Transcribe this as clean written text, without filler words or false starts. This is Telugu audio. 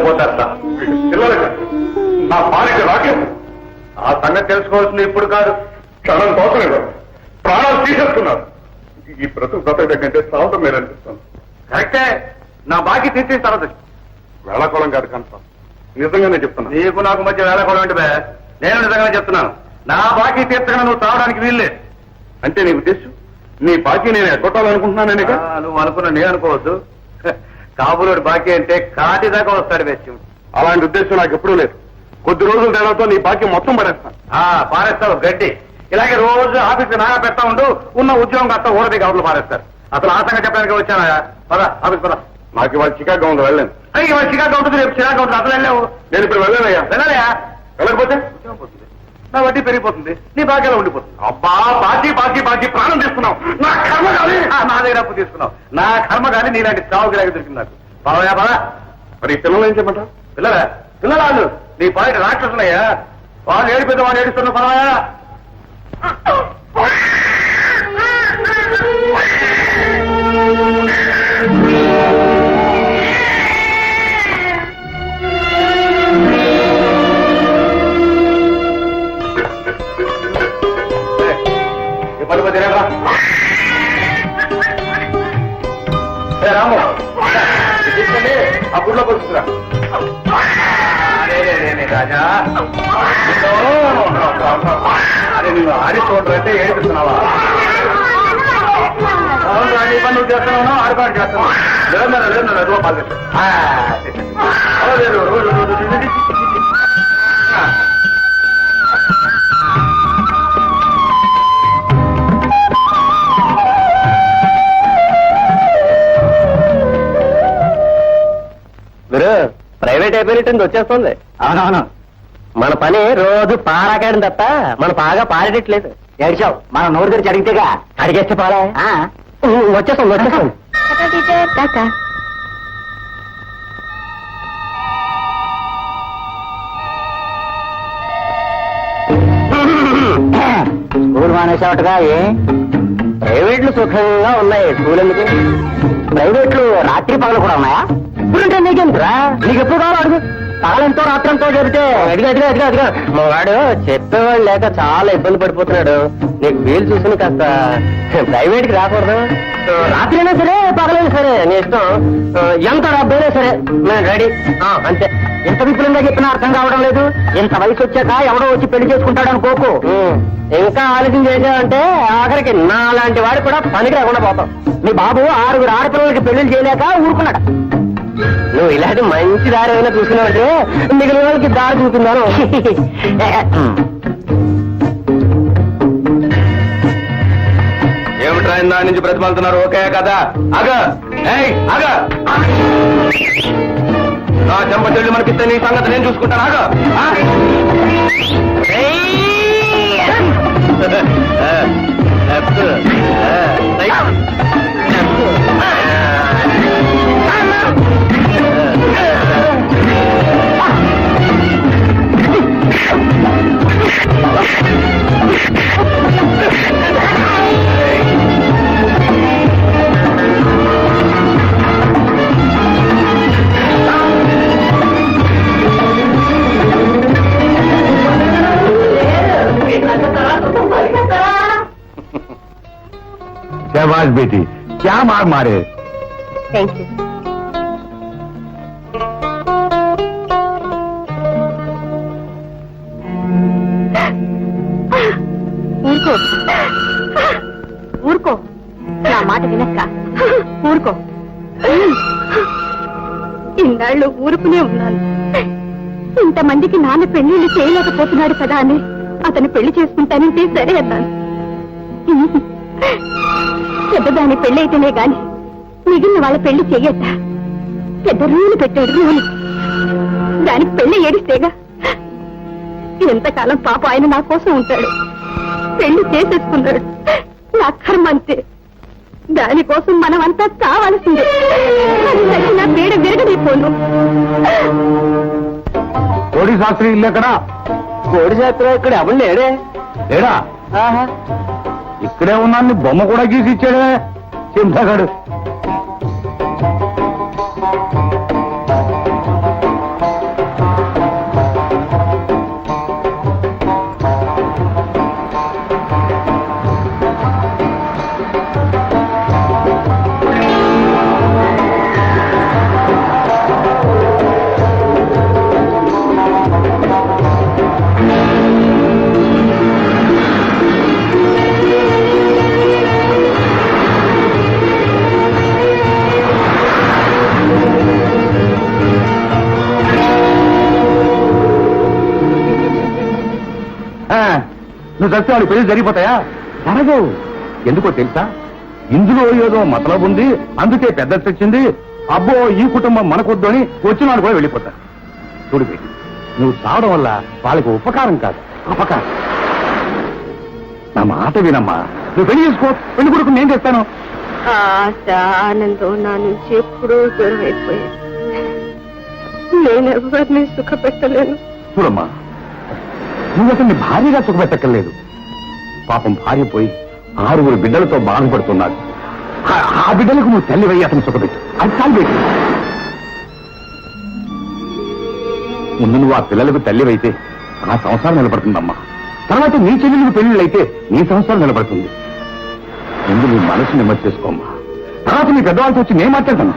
పోతారట. నా భార్యకి రాకేం ఆ సంగతి తెలుసుకోవాల్సింది ఇప్పుడు కాదు, క్షణం కోసం ఇవ్వరు, ప్రాణాలు తీసేస్తున్నారు. ఈ బ్రతక కంటే సావటం మీరు అనిపిస్తాను. కరెక్టే, నా బాకీ తీర్చిన తర్వాత వేళాకోళం కాదు కనుక నిజంగానే చెప్తున్నా. నీకు నాకు మధ్య వేళకోవడం అంటే బే, నేను నిజంగానే చెప్తున్నాను. నా బాకీ తీర్చగా నువ్వు తావడానికి వీల్లేదు. అంటే నీ ఉద్దేశం నీ బాకీ నేను ఎగ్గొట్టాలనుకుంటున్నానే? నువ్వు అనుకున్నా నేను అనుకోవద్దు. కాబులోడి బాకీ అంటే కాటి దాకా వస్తాడు వెచ్చం. అలాంటి ఉద్దేశం నాకు ఎప్పుడూ లేదు. కొద్ది రోజుల తేడాతో నీ బాకీ మొత్తం పడేస్తాను. పారేస్తావు గడ్డి. ఇలాగే రోజు ఆఫీస్కి నాగా పెడతా ఉండు, ఉన్న ఉద్యోగం కాస్త ఊరది గవర్లు పారేస్తారు. అసలు ఆ సంగతి చెప్పడానికి వచ్చానా? పద ఆఫీస్ పద. నాకు ఇవాళ చికాగా ఉంది, వెళ్ళాను. అయ్యి ఇవాళ చికాగా ఉంటుంది, రేపు చిరాగా ఉంటుంది. అసలు వెళ్ళావు? నేను ఇప్పుడు వెళ్ళానయ్యా. వెళ్ళాలయా? వెళ్ళకపోతే నా వడ్డీ పెరిగిపోతుంది, నీ బాకీలో ఉండిపోతుంది. అబ్బా బాకీ బాకీ బాకీ ప్రాణం తీసుకున్నావు. నా కర్మ కాదు. నా దగ్గర అప్పు తీసుకున్నావు. నా కర్మ కానీ నీలాంటి చావు గిరాకి దొరికింది నాకు. పదవయా పద. మరి ఈ పిల్లలు ఏం చెప్పంటారు? పిల్లలా? పిల్లలు నీ పాయింట్ రాక్షసులయ్యా. వాళ్ళు ఏడిపోతే వాళ్ళు ఏడుస్తున్నా. పదవయా. రాము తీసుకొని ఆ గుడ్లో కొలుస్తురా. రాజా అరే నువ్వు ఆడి చూడరంటే ఏడుస్తున్నావా? అవును రాజు, ఈ పని నువ్వు చేస్తున్నావు, ఆడుకోవడం చేస్తున్నావు. లేదు రూపాయలు మీరు ప్రైవేట్ అయిపోయినట్టు వచ్చేస్తుంది. అవునవును, మన పని రోజు పారాకాయడం తప్ప మన బాగా పారేటట్లేదు. ఏడ్చావు, మనం నోరు తెరిచి అడిగితేగా. అడిగేస్తే పారా వచ్చేస్తాం. స్కూల్ మానేసావటగా? ఏ ప్రైవేట్లు సుఖంగా ఉన్నాయి, స్కూల్ ఎందుకు? ప్రైవేట్లు రాత్రి పగలు కూడా ఉన్నాయా? ఇప్పుడంటే నీకెందుకురా? నీకు ఎప్పుడు కావాలి అడుగు. పగలంతో రాత్రంతో జరిగితే అదిగా మా వాడు చెప్పేవాడు లేక చాలా ఇబ్బంది పడిపోతున్నాడు. నీకు వీలు చూసుకుని కాస్త ప్రైవేట్ కి రాకూడదు. రాత్రి అయినా సరే పగలైనా సరే నీ ఇష్టం. ఎంత డబ్బైనా సరే నేను రెడీ. అంతే. ఎంత విపులంగా చెప్పినా అర్థం కావడం లేదు. ఇంత వయసు వచ్చాక ఎవడో వచ్చి పెళ్లి చేసుకుంటాడు అనుకోకు. ఇంకా ఆలోచన చేసావంటే ఆఖరికి నా లాంటి వాడు కూడా పనికి రాకుండా పోతాం. మీ బాబు 6 ఆడపిల్లలకి పెళ్లిళ్ళు చేయలేక ఊరుకున్నాడు. నువ్వు ఇలాంటి మంచి దారి ఏమైనా చూసినావంటే మిగిలిన వాళ్ళకి దారి చూపుతున్నాను. ఏమిట్రా ఇందా నుంచి ప్రతిపాలుతున్నారు? ఓకే కదా? నా చెంప చెల్లి మనకిస్తే నీ సంగతి నేను చూసుకుంటాను. शाबाश बेटी, क्या मार मारे. Thank you. ఊరుకో ఊరుకో, నా మాట వినక్క. ఊరుకో. ఇన్నాళ్ళు ఊరుకునే ఉన్నాను. ఇంతమందికి నాన్న పెళ్లిళ్ళు చేయలేకపోతున్నాడు కదా అని అతను పెళ్లి చేసుకుంటానంటే సరే అన్నాను. పెద్దదాని పెళ్లి అయితేనే గాని మిగిలిన వాళ్ళ పెళ్లి చెయ్యట. పెద్ద రూలు పెట్టాడు, రూలు. దానికి పెళ్లి ఏడిస్తేగా. ఎంతకాలం పాప ఆయన నా కోసం ఉంటాడు. పెళ్లి చేసేసుకున్నాడు. నా కర్మ అంతే. దానికోసం మనమంతా కావాల్సిందే. నా పీడ విరగదైపోను. కోడి శాస్త్రి ఇల్లు ఎక్కడా? కోడి శాస్త్రం ఇక్కడ ఎవరు లేడే. లేడా? ఇక్కడే ఉన్నాను. బొమ్మ కూడా గీసి ఇచ్చాడే చింతగాడు. నువ్వు చస్తే వాడి పెళ్లి జరిగిపోతాయా? జరగవు. ఎందుకో తెలుసా? ఇందులో ఏదో మతలబు ఉంది, అందుకే పెద్ద తెచ్చింది. అబ్బో ఈ కుటుంబం మనకొద్దు అని వచ్చిన వాళ్ళు కూడా వెళ్ళిపోతారు. చూడు బేటి, నువ్వు చావడం వల్ల వాళ్ళకి ఉపకారం కాదు, అపకారం. నా మాట వినమ్మా, నువ్వు పెళ్లి చేసుకో. పెళ్లి కొడుకు నేను చేస్తాను. ఆశ ఆనందం నా నుంచి ఎప్పుడూ దూరం అయిపోయాయి. నేనెవరిని సుఖపెట్టలేను. చూడమ్మా, నువ్వు అసలు నీ భార్యగా సుఖపెట్టక్కర్లేదు. పాపం భార్య పోయి 6 బిడ్డలతో బాధపడుతున్నాడు. ఆ బిడ్డలకు నువ్వు తల్లి వెయ్యి అతను సుఖపెట్టు. అది చాలు పెట్టి. ముందు నువ్వు ఆ పిల్లలకు తల్లివైతే ఆ సంసారం నిలబడుతుందమ్మా. తర్వాత నీ చెల్లెలకు పెళ్లిళ్ళైతే నీ సంసారం నిలబడుతుంది. ముందు నీ మనసు నెమ్మది చేసుకోమ్మా. తర్వాత నీ పెద్దవాళ్ళతో వచ్చి నేను మాట్లాడతాను.